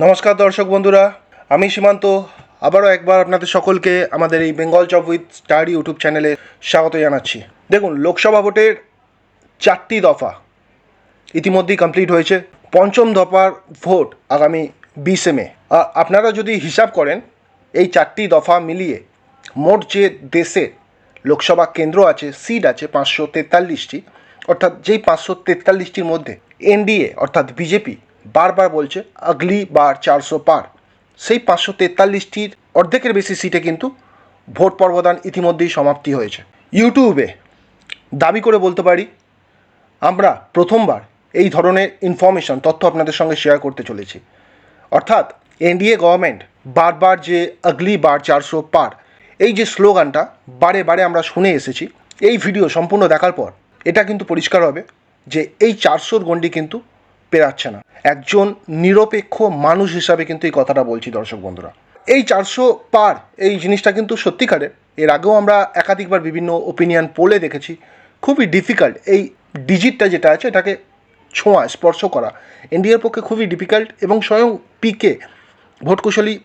নমস্কার দর্শক বন্ধুরা, আমি সীমান্ত আবারও একবার আপনাদের সকলকে আমাদের এই Bengal job with star YouTube চ্যানেলে স্বাগত জানাচ্ছি। দেখুন, লোকসভা ভোটের 4টি দফা ইতিমধ্যেই কমপ্লিট হয়েছে। পঞ্চম দফার ভোট আগামী 20 মে। আপনারা যদি হিসাব করেন এই 4টি দফা মিলিয়ে মোট যে দেশে লোকসভা কেন্দ্র আছে, সিট আছে 543টি, অর্থাৎ যেই 543টির মধ্যে এনডিএ অর্থাৎ বিজেপি বারবার বলছে আগলি বার 400 পার, সেই 543টির অর্ধেকের বেশি সিটে কিন্তু ভোট পর্বদান ইতিমধ্যেই সমাপ্তি হয়েছে। ইউটিউবে দাবি করে বলতে পারি আমরা প্রথমবার এই ধরনের ইনফরমেশন তথ্য আপনাদের সঙ্গে শেয়ার করতে চলেছি। অর্থাৎ এনডিএ গভর্নমেন্ট বারবার যে আগলি বার 400 পার, এই যে স্লোগানটা বারে বারে আমরা শুনে এসেছি, এই ভিডিও সম্পূর্ণ দেখার পর এটা কিন্তু পরিষ্কার হবে যে এই 400-র গণ্ডি কিন্তু পেরাচ্ছে না। একজন নিরপেক্ষ মানুষ হিসাবে কিন্তু এই কথাটা বলছি দর্শক বন্ধুরা। এই 400 পার এই জিনিসটা কিন্তু সত্যিকারের, এর আগেও আমরা একাধিকবার বিভিন্ন ওপিনিয়ন পোলে দেখেছি, খুবই ডিফিকাল্ট এই ডিজিটটা যেটা আছে এটাকে ছোঁয়া স্পর্শ করা এনডিএর পক্ষে খুবই ডিফিকাল্ট। এবং স্বয়ং পিকে ভোটকুশলী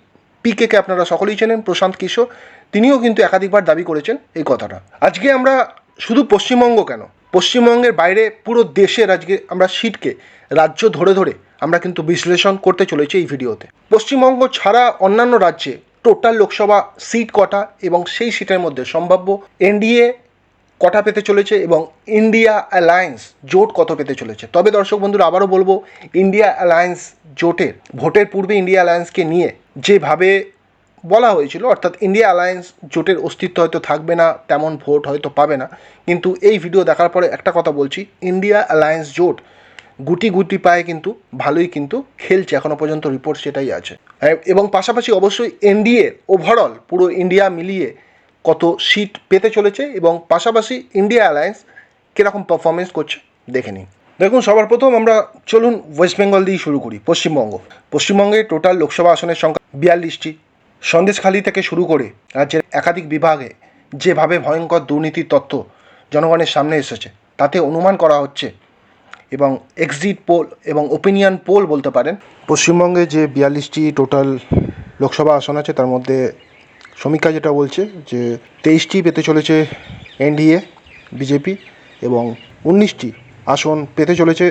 পিকেকে আপনারা সকলেই চেনেন, প্রশান্ত কিশোর, তিনিও কিন্তু একাধিকবার দাবি করেছেন এই কথাটা। আজকে আমরা শুধু পশ্চিমবঙ্গ কেন, পশ্চিমবঙ্গের বাইরে পুরো দেশের আজকে আমরা সিটকে রাজ্য ধরে ধরে আমরা কিন্তু বিশ্লেষণ করতে চলেছি এই ভিডিওতে। পশ্চিমবঙ্গ ছাড়া অন্যান্য রাজ্যে টোটাল লোকসভা সিট কটা এবং সেই সিটের মধ্যে সম্ভাব্য এনডিএ কটা পেতে চলেছে এবং ইন্ডিয়া অ্যালায়েন্স জোট কত পেতে চলেছে। তবে দর্শক বন্ধুরা, আবারও বলবো, ইন্ডিয়া অ্যালায়েন্স জোটের ভোটের পূর্বে ইন্ডিয়া অ্যালায়েন্সকে নিয়ে যেভাবে বলা হয়েছিল, অর্থাৎ ইন্ডিয়া অ্যালায়েন্স জোটের অস্তিত্ব হয়তো থাকবে না, তেমন ভোট হয়তো পাবে না, কিন্তু এই ভিডিও দেখার পরে একটা কথা বলছি, ইন্ডিয়া অ্যালায়েন্স জোট গুটি গুটি পায়ে কিন্তু ভালোই কিন্তু খেলছে, এখনও পর্যন্ত রিপোর্ট সেটাই আছে। এবং পাশাপাশি অবশ্যই এনডিএ ওভারঅল পুরো ইন্ডিয়া মিলিয়ে কত সিট পেতে চলেছে এবং পাশাপাশি ইন্ডিয়া অ্যালায়েন্স কীরকম পারফরমেন্স করছে দেখে নিন। দেখুন, সবার প্রথম আমরা চলুন ওয়েস্ট বেঙ্গল দিয়েই শুরু করি। পশ্চিমবঙ্গে টোটাল লোকসভা আসনের সংখ্যা 42টি। সন্দেশখালী থেকে শুরু করে রাজ্যের একাধিক বিভাগে যেভাবে ভয়ঙ্কর দুর্নীতির তথ্য জনগণের সামনে এসেছে, তাতে অনুমান করা হচ্ছে এবং এক্সিট পোল এবং ওপিনিয়ন পোল বলতে পারেন, পশ্চিমবঙ্গে যে 42টি টোটাল লোকসভা আসন আছে তার মধ্যে সমীক্ষা যেটা বলছে যে 23টি পেতে চলেছে এনডিএ বিজেপি এবং 19টি আসন পেতে চলেছে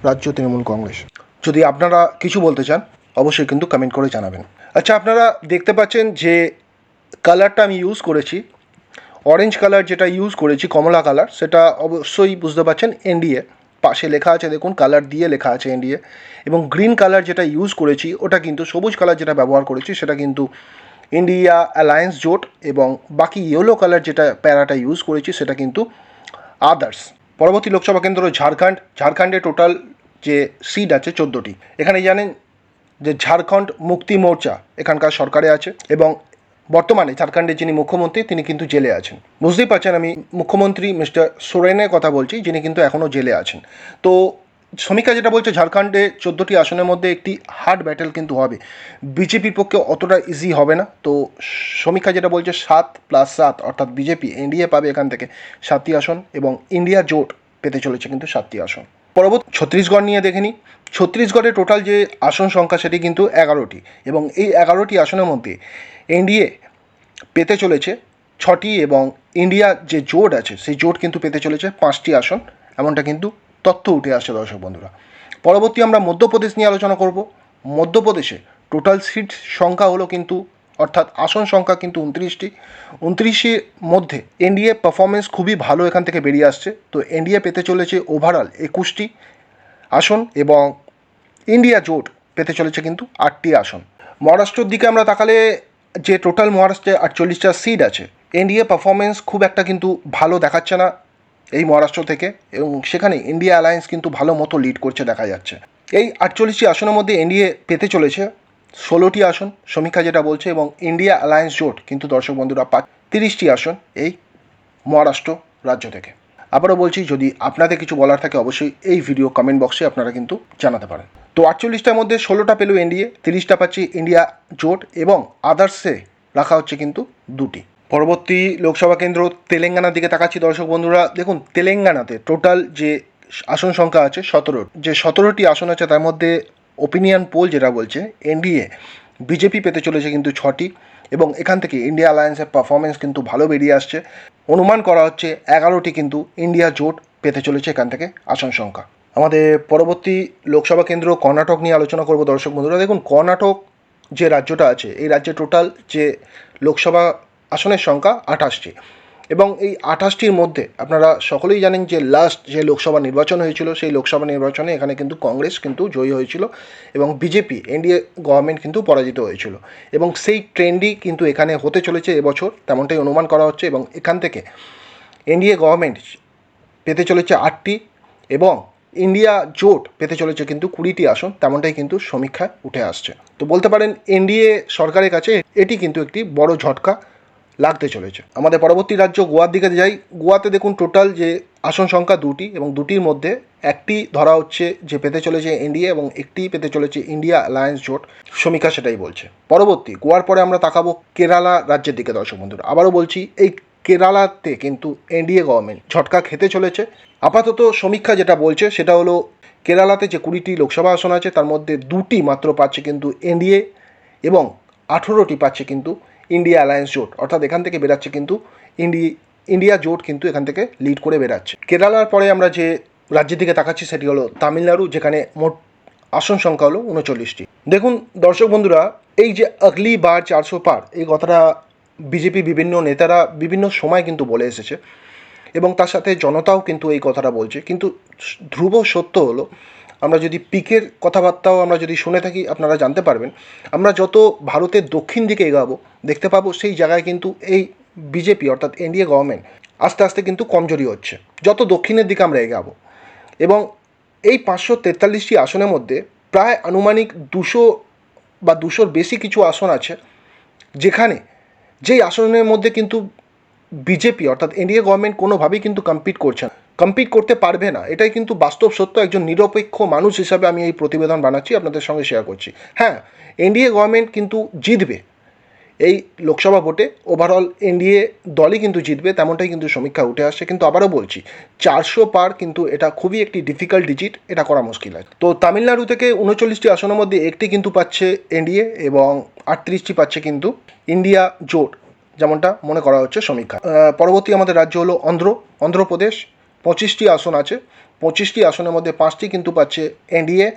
রাজ্য তৃণমূল কংগ্রেস। যদি আপনারা কিছু বলতে চান অবশ্যই কিন্তু কমেন্ট করে জানাবেন। আচ্ছা, আপনারা দেখতে পাচ্ছেন যে কালারটা আমি ইউজ করেছি, অরেঞ্জ কালার যেটা ইউজ করেছি, কমলা কালার, সেটা অবশ্যই বুঝতে পারছেন এনডিএ, পাশে লেখা আছে দেখুন, কালার দিয়ে লেখা আছে এনডিএ। এবং গ্রিন কালার যেটা ইউজ করেছি ওটা কিন্তু, সবুজ কালার যেটা ব্যবহার করেছি সেটা কিন্তু ইন্ডিয়া অ্যালায়েন্স জোট, এবং বাকি ইয়েলো কালার যেটা প্যারাটা ইউজ করেছি সেটা কিন্তু আদার্স। পরবর্তী লোকসভা কেন্দ্র ঝাড়খণ্ডে টোটাল যে সিট আছে 14টি। এখানে জানেন যে ঝাড়খণ্ড মুক্তি মোর্চা এখানকার সরকারে আছে এবং বর্তমানে ঝাড়খণ্ডের যিনি মুখ্যমন্ত্রী তিনি কিন্তু জেলে আছেন। বুঝতেই পারছেন আমি মুখ্যমন্ত্রী মিস্টার সোরেনের কথা বলছি, যিনি কিন্তু এখনও জেলে আছেন। তো সমীক্ষা যেটা বলছে ঝাড়খণ্ডে 14টি আসনের মধ্যে একটি হার্ড ব্যাটেল কিন্তু হবে, বিজেপির পক্ষে অতটা ইজি হবে না। তো সমীক্ষা যেটা বলছে 7+7 অর্থাৎ বিজেপি এনডিএ পাবে এখান থেকে 7টি আসন এবং ইন্ডিয়া জোট পেতে চলেছে কিন্তু 7টি আসন। পরবর্তী ছত্তিশগড় নিয়ে দেখে নিই। ছত্তিশগড়ে টোটাল যে আসন সংখ্যা সেটি কিন্তু 11টি এবং এই 11টি আসনের মধ্যে এনডিএ পেতে চলেছে 6টি এবং ইন্ডিয়া যে জোট আছে সেই জোট কিন্তু পেতে চলেছে 5টি আসন, এমনটা কিন্তু তথ্য উঠে আসছে দর্শক বন্ধুরা। পরবর্তী আমরা মধ্যপ্রদেশ নিয়ে আলোচনা করব। মধ্যপ্রদেশে টোটাল সিট সংখ্যা হলো কিন্তু, অর্থাৎ আসন সংখ্যা কিন্তু 29টি। 29টির মধ্যে এনডিএ পারফরমেন্স খুবই ভালো এখান থেকে বেরিয়ে আসছে। তো এনডিএ পেতে চলেছে ওভারঅল 21টি আসন এবং ইন্ডিয়া জোট পেতে চলেছে কিন্তু 8টি আসন। মহারাষ্ট্রের দিকে আমরা তাকালে যে টোটাল মহারাষ্ট্রে 48টা সিট আছে, এনডিএ পারফরমেন্স খুব একটা কিন্তু ভালো দেখাচ্ছে না এই মহারাষ্ট্র থেকে, এবং সেখানে ইন্ডিয়া অ্যালায়েন্স কিন্তু ভালো মতো লিড করছে দেখা যাচ্ছে। এই 48টি আসনের মধ্যে এনডিএ পেতে চলেছে 16টি আসন সমীক্ষা যেটা বলছে, এবং ইন্ডিয়া অ্যালায়েন্স জোট কিন্তু দর্শক বন্ধুরা 30টি আসন এই মহারাষ্ট্র রাজ্য থেকে। আবারও বলছি, যদি আপনাদের কিছু বলার থাকে অবশ্যই এই ভিডিও কমেন্ট বক্সে আপনারা কিন্তু জানাতে পারেন। তো 48টার মধ্যে 16টা পেল এনডিএ, 30টা পাচ্ছে ইন্ডিয়া জোট এবং আদার্সে রাখা হচ্ছে কিন্তু 2টি। পরবর্তী লোকসভা কেন্দ্র তেলেঙ্গানার দিকে তাকাচ্ছি দর্শক বন্ধুরা। দেখুন, তেলেঙ্গানাতে টোটাল যে আসন সংখ্যা আছে 17, যে 17টি আসন আছে তার মধ্যে ওপিনিয়ন পোল যেটা বলছে এনডিএ বিজেপি পেতে চলেছে কিন্তু 6টি, এবং এখান থেকে ইন্ডিয়া অ্যালায়েন্সের পারফরমেন্স কিন্তু ভালো বেরিয়ে আসছে। অনুমান করা হচ্ছে 11টি কিন্তু ইন্ডিয়া জোট পেতে চলেছে এখান থেকে আসন সংখ্যা। আমাদের পরবর্তী লোকসভা কেন্দ্র কর্ণাটক নিয়ে আলোচনা করব দর্শক বন্ধুরা। দেখুন, কর্ণাটক যে রাজ্যটা আছে, এই রাজ্যে টোটাল যে লোকসভা আসনের সংখ্যা 28টি, এবং এই 28টির মধ্যে আপনারা সকলেই জানেন যে লাস্ট যে লোকসভা নির্বাচন হয়েছিল, সেই লোকসভা নির্বাচনে এখানে কিন্তু কংগ্রেস কিন্তু জয়ী হয়েছিল এবং বিজেপি এনডিএ গভর্নমেন্ট কিন্তু পরাজিত হয়েছিল, এবং সেই ট্রেন্ডই কিন্তু এখানে হতে চলেছে এবছর, তেমনটাই অনুমান করা হচ্ছে। এবং এখান থেকে এনডিএ গভর্নমেন্ট পেতে চলেছে 8টি এবং ইন্ডিয়া জোট পেতে চলেছে কিন্তু 20টি আসন, তেমনটাই কিন্তু সমীক্ষায় উঠে আসছে। তো বলতে পারেন এনডিএ সরকারের কাছে এটি কিন্তু একটি বড় ঝটকা লাগতে চলেছে। আমাদের পরবর্তী রাজ্য গোয়ার দিকে যাই। গোয়াতে দেখুন, টোটাল যে আসন সংখ্যা 2টি, এবং 2টির মধ্যে একটি ধরা হচ্ছে যে পেতে চলেছে এনডিএ এবং একটি পেতে চলেছে ইন্ডিয়া অ্যালায়েন্স জোট, সমীক্ষা সেটাই বলছে। পরবর্তী গোয়ার পরে আমরা তাকাবো কেরালা রাজ্যের দিকে দর্শক বন্ধুরা। আবারও বলছি, এই কেরালাতে কিন্তু এনডিএ গভর্নমেন্ট ঝটকা খেতে চলেছে। আপাতত সমীক্ষা যেটা বলছে সেটা হলো কেরালাতে যে 20টি লোকসভা আসন আছে তার মধ্যে 2টি মাত্র পাচ্ছে কিন্তু এনডিএ এবং 18টি পাচ্ছে কিন্তু ইন্ডিয়া অ্যালায়েন্স জোট, অর্থাৎ এখান থেকে বেরাচ্ছে কিন্তু ইন্ডিয়া জোট কিন্তু এখান থেকে লিড করে বেরাচ্ছে। কেরালার পরে আমরা যে রাজ্যের দিকে তাকাচ্ছি সেটি হলো তামিলনাড়ু, যেখানে মোট আসন সংখ্যা হলো 39টি। দেখুন দর্শক বন্ধুরা, এই যে আগলি বার 400 পার, এই কথাটা বিজেপি বিভিন্ন নেতারা বিভিন্ন সময় কিন্তু বলে এসেছে এবং তার সাথে জনতাও কিন্তু এই কথাটা বলছে, কিন্তু ধ্রুব সত্য হলো, আমরা যদি পিকের কথাবার্তাও আমরা যদি শুনে থাকি, আপনারা জানতে পারবেন আমরা যত ভারতের দক্ষিণ দিকে এগাবো দেখতে পাবো সেই জায়গায় কিন্তু এই বিজেপি অর্থাৎ এনডিএ গভর্নমেন্ট আস্তে আস্তে কিন্তু কমজোরি হচ্ছে যত দক্ষিণের দিকে আমরা এগাবো। এবং এই 543টি আসনের মধ্যে প্রায় আনুমানিক 200 বা 200-র বেশি কিছু আসন আছে, যেখানে যেই আসনের মধ্যে কিন্তু বিজেপি অর্থাৎ এনডিএ গভর্নমেন্ট কোনোভাবেই কিন্তু কম্পিট করতে পারবে না। এটাই কিন্তু বাস্তব সত্য। একজন নিরপেক্ষ মানুষ হিসাবে আমি এই প্রতিবেদন বানাচ্ছি, আপনাদের সঙ্গে শেয়ার করছি। হ্যাঁ, এনডিএ গভর্নমেন্ট কিন্তু জিতবে এই লোকসভা ভোটে, ওভারঅল এনডিএ দলই কিন্তু জিতবে, তেমনটাই কিন্তু সমীক্ষা উঠে আসছে। কিন্তু আবারও বলছি, 400 পার কিন্তু এটা খুবই একটি ডিফিকাল্ট ডিজিট, এটা করা মুশকিল হয়। তো তামিলনাড়ু থেকে 39টি আসনের মধ্যে একটি কিন্তু পাচ্ছে এনডিএ এবং 38টি পাচ্ছে কিন্তু ইন্ডিয়া জোট, যেমনটা মনে করা হচ্ছে সমীক্ষা। পরবর্তী আমাদের রাজ্য হলো অন্ধ্রপ্রদেশ। 25টি আসন আছে, 25টি আসনের মধ্যে 5টি কিন্তু পাচ্ছে এনডিএ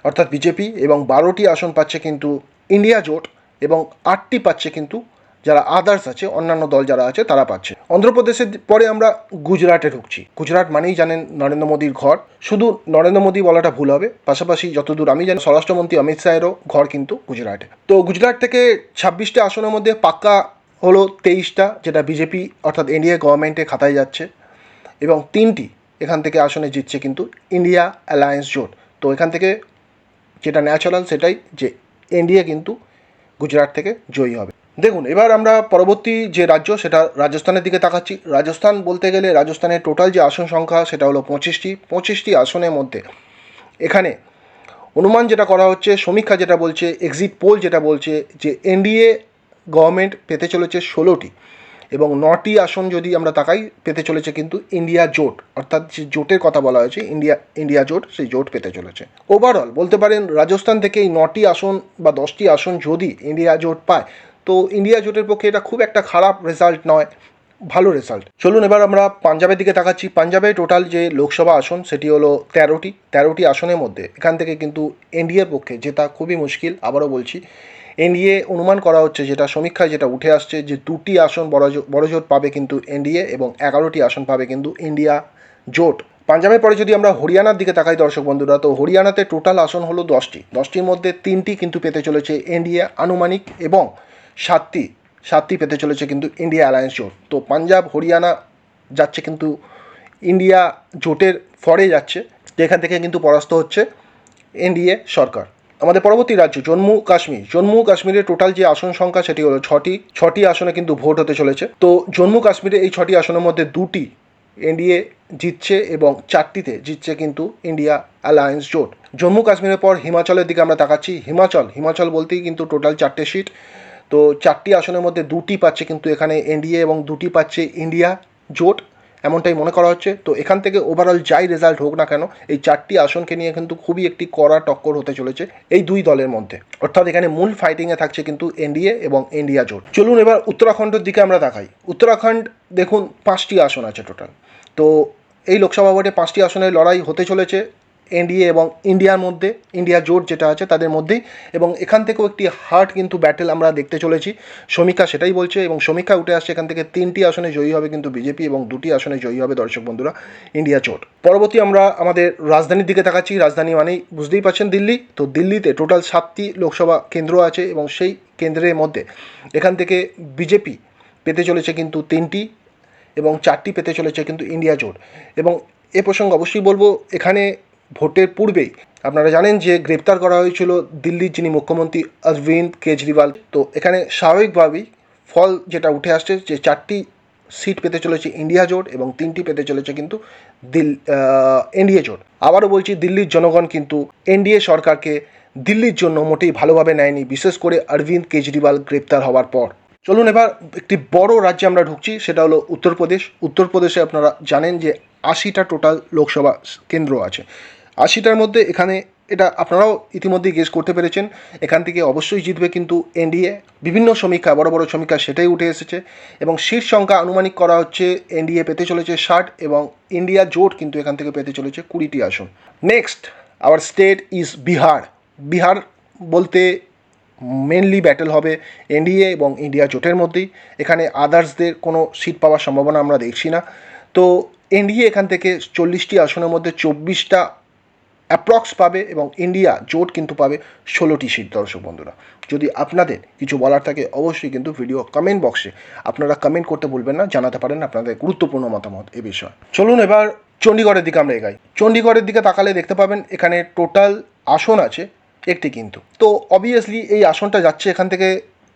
অর্থাৎ বিজেপি এবং 12টি আসন পাচ্ছে কিন্তু ইন্ডিয়া জোট এবং 8টি পাচ্ছে কিন্তু যারা আদার্স আছে, অন্যান্য দল যারা আছে তারা পাচ্ছে। অন্ধ্রপ্রদেশের পরে আমরা গুজরাটে ঢুকছি। গুজরাট মানেই জানেন নরেন্দ্র মোদীর ঘর, শুধু নরেন্দ্র মোদী বলাটা ভুল হবে, পাশাপাশি যতদূর আমি জানি স্বরাষ্ট্রমন্ত্রী অমিত শাহেরও ঘর কিন্তু গুজরাটে। তো গুজরাট থেকে 26টা আসনের মধ্যে পাক্কা হলো 23টা, যেটা বিজেপি অর্থাৎ এনডিএ গভর্নমেন্টের খাতায় যাচ্ছে, এবং 3টি এখান থেকে আসনে জিতছে কিন্তু ইন্ডিয়া অ্যালায়েন্স জোট। তো এখান থেকে যেটা ন্যাচারাল সেটাই যে এনডিএ কিন্তু গুজরাট থেকে জয়ী হবে। দেখুন, এবার আমরা পরবর্তী যে রাজ্য সেটা রাজস্থানের দিকে তাকাচ্ছি। রাজস্থান বলতে গেলে রাজস্থানের টোটাল যে আসন সংখ্যা সেটা হলো 25টি আসনের মধ্যে এখানে অনুমান যেটা করা হচ্ছে, সমীক্ষা যেটা বলছে, এক্সিট পোল যেটা বলছে যে এনডিএ গভর্নমেন্ট পেতে চলেছে 16টি এবং 9টি আসন যদি আমরা তাকাই পেতে চলেছে কিন্তু ইন্ডিয়া জোট, অর্থাৎ যে জোটের কথা বলা হয়েছে ইন্ডিয়া জোট, সেই জোট পেতে চলেছে। ওভারঅল বলতে পারেন রাজস্থান থেকে এই 9টি আসন বা 10টি আসন যদি ইন্ডিয়া জোট পায়, তো ইন্ডিয়া জোটের পক্ষে এটা খুব একটা খারাপ রেজাল্ট নয়, ভালো রেজাল্ট। চলুন এবার আমরা পাঞ্জাবের দিকে তাকাচ্ছি। পাঞ্জাবে টোটাল যে লোকসভা আসন সেটি হলো 13টি আসনের মধ্যে এখান থেকে কিন্তু এনডিএর পক্ষে জেতা খুবই মুশকিল। আবারও বলছি, এনডিএ অনুমান করা হচ্ছে, যেটা সমীক্ষায় যেটা উঠে আসছে, যে 2টি আসন বড় জোট পাবে কিন্তু এনডিএ এবং 11টি আসন পাবে কিন্তু ইন্ডিয়া জোট। পাঞ্জাবের পরে যদি আমরা হরিয়ানার দিকে তাকাই দর্শক বন্ধুরা, তো হরিয়ানাতে টোটাল আসন হলো 10টির মধ্যে 3টি কিন্তু পেতে চলেছে এনডিএ আনুমানিক এবং 7টি পেতে চলেছে কিন্তু ইন্ডিয়া অ্যালায়েন্স জোট। তো পাঞ্জাব হরিয়ানা যাচ্ছে কিন্তু ইন্ডিয়া জোটের ফরে যাচ্ছে, যেখান থেকে কিন্তু পরাস্ত হচ্ছে এনডিএ সরকার। আমাদের পরবর্তী রাজ্য জম্মু কাশ্মীরের টোটাল যে আসন সংখ্যা সেটি হলো 6টি আসনে কিন্তু ভোট হতে চলেছে। তো জম্মু কাশ্মীরে এই 6টি আসনের মধ্যে 2টি এনডিএ জিতছে এবং 4টিতে জিতছে কিন্তু ইন্ডিয়া অ্যালায়েন্স জোট। জম্মু কাশ্মীরের পর হিমাচলের দিকে আমরা তাকাচ্ছি। হিমাচল বলতেই কিন্তু টোটাল 4টে সিট। তো 4টি আসনের মধ্যে 2টি পাচ্ছে কিন্তু এখানে এনডিএ এবং 2টি পাচ্ছে ইন্ডিয়া জোট, এমনটাই মনে করা হচ্ছে। তো এখান থেকে ওভারঅল যাই রেজাল্ট হোক না কেন, এই 4টি আসনকে নিয়ে কিন্তু খুবই একটি কড়া টক্কর হতে চলেছে এই দুই দলের মধ্যে। অর্থাৎ এখানে মূল ফাইটিংয়ে থাকছে কিন্তু এনডিএ এবং ইন্ডিয়া জোট। চলুন এবার উত্তরাখণ্ডের দিকে আমরা তাকাই। উত্তরাখণ্ড দেখুন 5টি আসন আছে টোটাল। তো এই লোকসভা ভোটে 5টি আসনের লড়াই হতে চলেছে এনডিএ এবং ইন্ডিয়ার মধ্যে, ইন্ডিয়া জোট যেটা আছে তাদের মধ্যেই। এবং এখান থেকেও একটি হার্ড কিন্তু ব্যাটেল আমরা দেখতে চলেছি। সমীক্ষা সেটাই বলছে এবং সমীক্ষা উঠে আসছে এখান থেকে 3টি আসনে জয়ী হবে কিন্তু বিজেপি এবং 2টি আসনে জয়ী হবে দর্শক বন্ধুরা ইন্ডিয়া জোট। পরবর্তী আমরা আমাদের রাজধানীর দিকে তাকাচ্ছি। রাজধানী মানেই বুঝতেই পারছেন দিল্লি। তো দিল্লিতে টোটাল 7টি লোকসভা কেন্দ্র আছে এবং সেই কেন্দ্রের মধ্যে এখান থেকে বিজেপি পেতে চলেছে কিন্তু 3টি এবং 4টি পেতে চলেছে কিন্তু ইন্ডিয়া জোট। এবং এ প্রসঙ্গে অবশ্যই বলবো, এখানে ভোটের পূর্বেই আপনারা জানেন যে গ্রেপ্তার করা হয়েছিল দিল্লির যিনি মুখ্যমন্ত্রী অরবিন্দ কেজরিওয়াল। তো এখানে স্বাভাবিকভাবেই ফল যেটা উঠে আসছে যে 4টি সিট পেতে চলেছে ইন্ডিয়া জোট এবং 3টি পেতে চলেছে কিন্তু এনডিএ জোট। আবারও বলছি, দিল্লির জনগণ কিন্তু এনডিএ সরকারকে দিল্লির জন্য মোটেই ভালোভাবে নেয়নি, বিশেষ করে অরবিন্দ কেজরিওয়াল গ্রেপ্তার হওয়ার পর। চলুন এবার একটি বড় রাজ্যে আমরা ঢুকছি, সেটা হলো উত্তরপ্রদেশ। উত্তরপ্রদেশে আপনারা জানেন যে 80টা টোটাল লোকসভা কেন্দ্র আছে। 80টার মধ্যে এখানে এটা আপনারাও ইতিমধ্যেই গেস করতে পেরেছেন, এখান থেকে অবশ্যই জিতবে কিন্তু এনডিএ। বিভিন্ন সমীক্ষা, বড় বড় সমীক্ষা সেটাই উঠে এসেছে এবং সিট সংখ্যা আনুমানিক করা হচ্ছে এনডিএ পেতে চলেছে 60 এবং ইন্ডিয়া জোট কিন্তু এখান থেকে পেতে চলেছে 20টি আসন। Next our state is Bihar. Bihar বলতে মেনলি ব্যাটেল হবে এনডিএ এবং ইন্ডিয়া জোটের মধ্যেই। এখানে আদার্সদের কোনো সিট পাওয়ার সম্ভাবনা আমরা দেখছি না। তো এনডিএ এখান থেকে 40টি আসনের মধ্যে 24টা অ্যাপ্রক্স পাবে এবং ইন্ডিয়া জোট কিন্তু পাবে 16টি সিট। দর্শক বন্ধুরা, যদি আপনাদের কিছু বলার থাকে অবশ্যই কিন্তু ভিডিও কমেন্ট বক্সে আপনারা কমেন্ট করতে ভুলবেন না, জানাতে পারেন আপনাদের গুরুত্বপূর্ণ মতামত এ বিষয়ে। চলুন এবার চণ্ডীগড়ের দিকে আমরা এগাই। চণ্ডীগড়ের দিকে তাকালে দেখতে পাবেন এখানে টোটাল আসন আছে একটি কিন্তু। তো অবভিয়াসলি এই আসনটা যাচ্ছে এখান থেকে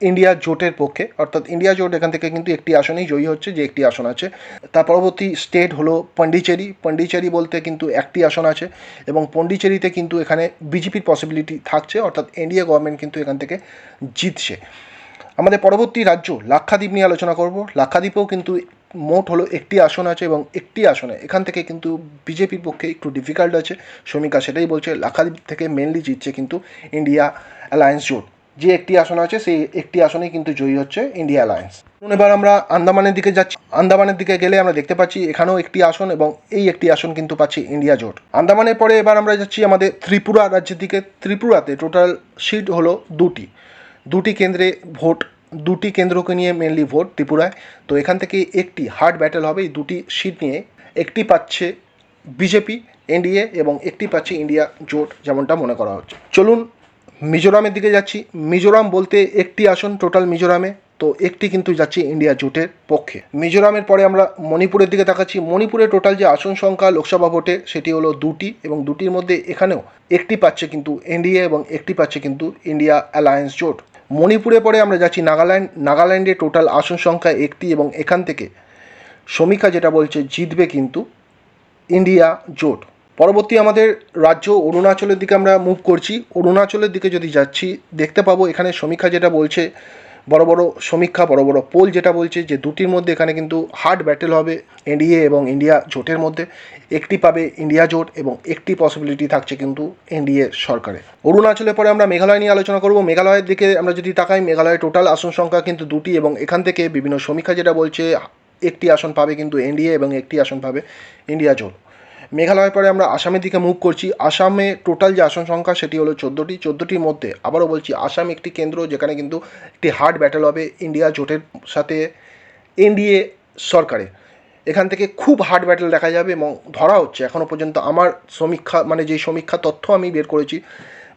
ইন্ডিয়া জোটের পক্ষে, অর্থাৎ ইন্ডিয়া জোট এখান থেকে কিন্তু একটি আসনেই জয়ী হচ্ছে, যে একটি আসন আছে। তার পরবর্তী স্টেট হলো পন্ডিচেরি। পন্ডিচেরি বলতে কিন্তু একটি আসন আছে এবং পন্ডিচেরিতে কিন্তু এখানে বিজেপির পসিবিলিটি থাকছে, অর্থাৎ এনডিএ গভর্নমেন্ট কিন্তু এখান থেকে জিতছে। আমাদের পরবর্তী রাজ্য লাক্ষাদ্বীপ নিয়ে আলোচনা করব। লাক্ষাদ্বীপেও কিন্তু মোট হলো একটি আসন আছে এবং একটি আসনে এখান থেকে কিন্তু বিজেপির পক্ষে একটু ডিফিকাল্ট আছে। সমীক্ষা সেটাই বলছে, লাক্ষাদ্বীপ থেকে মেনলি জিতছে কিন্তু ইন্ডিয়া অ্যালায়েন্স জোট। যে একটি আসন আছে সেই একটি আসনেই কিন্তু জয়ী হচ্ছে ইন্ডিয়া অ্যালায়েন্স। এবার আমরা আন্দামানের দিকে যাচ্ছি। আন্দামানের দিকে গেলে আমরা দেখতে পাচ্ছি এখানেও একটি আসন এবং এই একটি আসন কিন্তু পাচ্ছি ইন্ডিয়া জোট। আন্দামানের পরে এবার আমরা যাচ্ছি আমাদের ত্রিপুরা রাজ্যের দিকে। ত্রিপুরাতে টোটাল সিট হলো 2টি কেন্দ্রে ভোট, 2টি কেন্দ্রকে নিয়ে মেনলি ভোট ত্রিপুরায়। তো এখান থেকে একটি হার্ড ব্যাটেল হবে এই 2টি সিট নিয়ে। একটি পাচ্ছে বিজেপি এনডিএ এবং একটি পাচ্ছে ইন্ডিয়া জোট, যেমনটা মনে করা হচ্ছে। চলুন মিজোরামের দিকে যাচ্ছি। মিজোরাম বলতে একটি আসন টোটাল মিজোরামে, তো একটি কিন্তু যাচ্ছে ইন্ডিয়া জোটের পক্ষে। মিজোরামের পরে আমরা মণিপুরের দিকে তাকাচ্ছি। মণিপুরে টোটাল যে আসন সংখ্যা লোকসভা ভোটে সেটি হলো 2টি এবং 2টির মধ্যে এখানেও একটি পাচ্ছে কিন্তু এনডিএ এবং একটি পাচ্ছে কিন্তু ইন্ডিয়া অ্যালায়েন্স জোট। মণিপুরে পরে আমরা যাচ্ছি নাগাল্যান্ড। নাগাল্যান্ডে টোটাল আসন সংখ্যা একটি এবং এখান থেকে সমীক্ষা যেটা বলছে জিতবে কিন্তু ইন্ডিয়া জোট। পরবর্তী আমাদের রাজ্য অরুণাচলের দিকে আমরা মুভ করছি। অরুণাচলের দিকে যদি যাচ্ছি দেখতে পাবো এখানে সমীক্ষা যেটা বলছে, বড় বড় সমীক্ষা, বড় বড় পোল যেটা বলছে যে 2টির মধ্যে এখানে কিন্তু হার্ড ব্যাটেল হবে এনডিএ এবং ইন্ডিয়া জোটের মধ্যে। একটি পাবে ইন্ডিয়া জোট এবং একটি পসিবিলিটি থাকছে কিন্তু এনডিএ সরকারে। অরুণাচলের পরে আমরা মেঘালয় নিয়ে আলোচনা করব। মেঘালয়ের দিকে আমরা যদি তাকাই, মেঘালয়ের টোটাল আসন সংখ্যা কিন্তু 2টি এবং এখান থেকে বিভিন্ন সমীক্ষা যেটা বলছে একটি আসন পাবে কিন্তু এনডিএ এবং একটি আসন পাবে ইন্ডিয়া জোট। মেঘালয়ের পরে আমরা আসামের দিকে মুভ করছি। আসামে টোটাল যে আসন সংখ্যা সেটি হলো 14টি। 14টির মধ্যে আবারও বলছি আসাম একটি কেন্দ্র যেখানে কিন্তু একটি হার্ড ব্যাটেল হবে ইন্ডিয়া জোটের সাথে এনডিএ সরকারের। এখান থেকে খুব হার্ড ব্যাটেল দেখা যাবে এবং ধরা হচ্ছে এখনও পর্যন্ত আমার সমীক্ষা, মানে যেই সমীক্ষা তথ্য আমি বের করেছি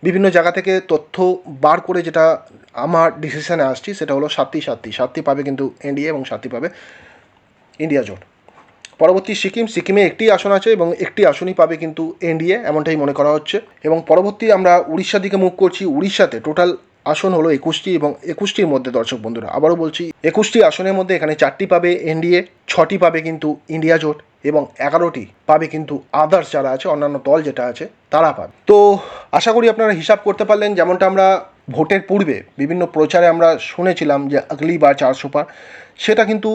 বিভিন্ন জায়গা থেকে তথ্য বার করে, যেটা আমার ডিসিশনে আসছি সেটা হলো 7টি পাবে কিন্তু এনডিএ এবং 7টি পাবে ইন্ডিয়া জোট। পরবর্তী সিকিমে একটি আসন আছে এবং একটি আসনই পাবে কিন্তু এনডিএ, এমনটাই মনে করা হচ্ছে। এবং পরবর্তী আমরা উড়িষ্যার দিকে মুভ করছি। উড়িষ্যাতে টোটাল আসন হলো 21টি এবং 21টির মধ্যে দর্শক বন্ধুরা আবারও বলছি 21টি আসনের মধ্যে এখানে 4টি পাবে এনডিএ, 6টি পাবে কিন্তু ইন্ডিয়া জোট এবং 11টি পাবে কিন্তু আদার্স যারা আছে, অন্যান্য দল যেটা আছে তারা পাবে। তো আশা করি আপনারা হিসাব করতে পারলেন, যেমনটা আমরা ভোটের পূর্বে বিভিন্ন প্রচারে আমরা শুনেছিলাম যে আগলি বার 400 পার, সেটা কিন্তু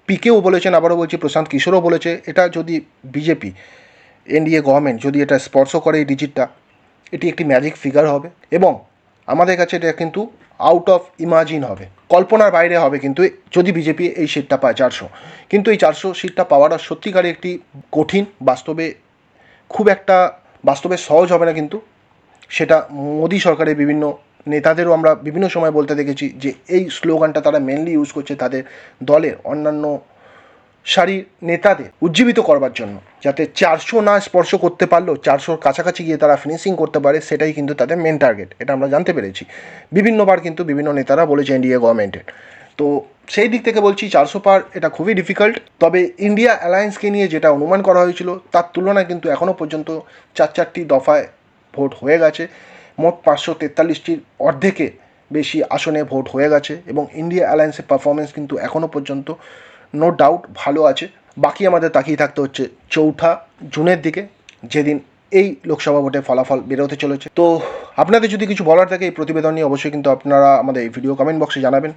পিকেও বলেছেন, আবারও বলছি প্রশান্ত কিশোরও বলেছে, এটা যদি বিজেপি এনডিএ গভর্নমেন্ট যদি এটা স্পর্শ করে এই ডিজিটটা, এটি একটি ম্যাজিক ফিগার হবে এবং আমাদের কাছে এটা কিন্তু আউট অফ ইমাজিন হবে, কল্পনার বাইরে হবে কিন্তু যদি বিজেপি এই সিটটা পায় 400। কিন্তু এই 400 সিটটা পাওয়াটা সত্যিকারে একটি কঠিন, বাস্তবে খুব একটা বাস্তবে সহজ হবে না, কিন্তু সেটা মোদী সরকারের বিভিন্ন নেতাদেরও আমরা বিভিন্ন সময় বলতে দেখেছি যে এই স্লোগানটা তারা মেনলি ইউজ করছে তাদের দলের অন্যান্য সারির নেতাদের উজ্জীবিত করবার জন্য, যাতে 400 না স্পর্শ করতে পারলেও 400-র কাছাকাছি গিয়ে তারা ফিনিশিং করতে পারে, সেটাই কিন্তু তাদের মেন টার্গেট। এটা আমরা জানতে পেরেছি বিভিন্নবার, কিন্তু বিভিন্ন নেতারা বলেছে এনডিএ গভর্নমেন্টের। তো সেই দিক থেকে বলছি 400 পার এটা খুবই ডিফিকাল্ট। তবে ইন্ডিয়া অ্যালায়েন্সকে নিয়ে যেটা অনুমান করা হয়েছিল তার তুলনায় কিন্তু এখনও পর্যন্ত 4টি দফায় ভোট হয়ে গেছে। মোট 543টির অর্ধেকে বেশি আসনে ভোট হয়ে গেছে এবং ইন্ডিয়া অ্যালায়েন্সের পারফরমেন্স কিন্তু এখনও পর্যন্ত নো ডাউট ভালো আছে। বাকি আমাদের তাকিয়ে থাকতে হচ্ছে 4 জুনের দিকে, যেদিন এই লোকসভা ভোটের ফলাফল বেরোতে চলেছে। তো আপনাদের যদি কিছু বলার থাকে এই প্রতিবেদন নিয়ে, অবশ্যই কিন্তু আপনারা আমাদের এই ভিডিও কমেন্ট বক্সে জানাবেন।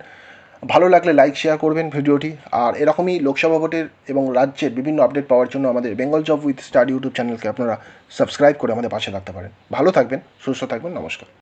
ভালো লাগলে লাইক শেয়ার করবেন ভিডিওটি, আর এরকমই লোকসভা ভোটের এবং রাজ্যের বিভিন্ন আপডেট পাওয়ার জন্য আমাদের Bengal job with study YouTube চ্যানেলকে আপনারা সাবস্ক্রাইব করে আমাদের পাশে রাখতে পারেন। ভালো থাকবেন, সুস্থ থাকবেন, নমস্কার।